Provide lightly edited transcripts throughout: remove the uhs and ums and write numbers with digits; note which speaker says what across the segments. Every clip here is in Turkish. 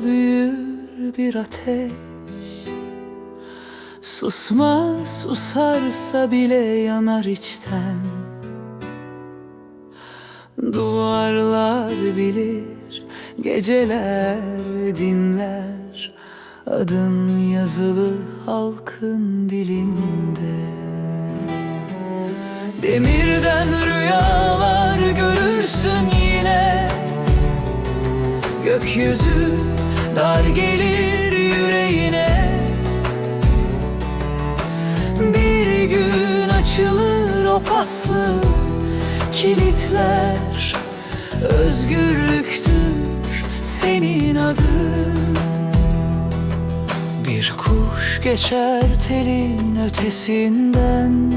Speaker 1: büyür bir ateş. Susmaz, susarsa bile yanar içten. Duvarlar bilir, geceler dinler, adın yazılı halkın dilinde. Demirden rüyalar görürsün yine, gökyüzü dar gelir yüreğine. Bir gün açılır o paslı kilitler, özgürlüktür senin adın. Bir kuş geçer telin ötesinden,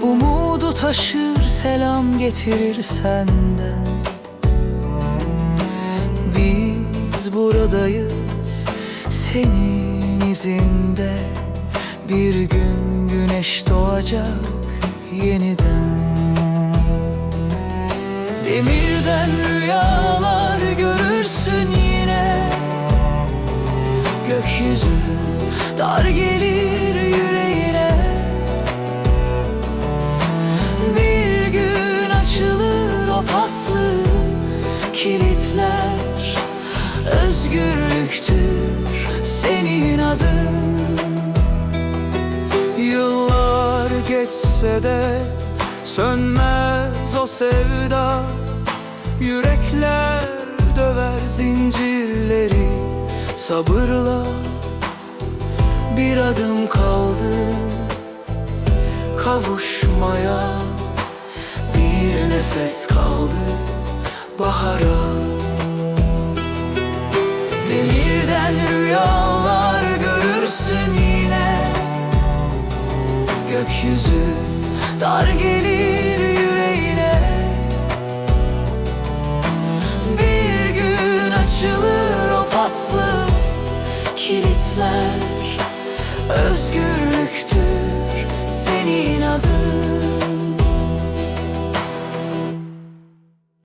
Speaker 1: umudu taşır, selam getirir senden. Biz buradayız senin izinde, bir gün güneş doğacak yeniden. Demirden rüyalar görürsün yine, gökyüzü dar gelir yüreğine. Bir gün açılır o paslı kilitler, özgürlüktür senin adın.
Speaker 2: Yıllar geçse de sönmez o sevda, yürekler döver zincirleri sabırla. Bir adım kaldı kavuşmaya, bir nefes kaldı bahara.
Speaker 1: Demirden rüyalar görürsün yine, gökyüzü dar gelir yüreğine. Bir gün açılır o paslı kilitler, özgürlüktür senin adın.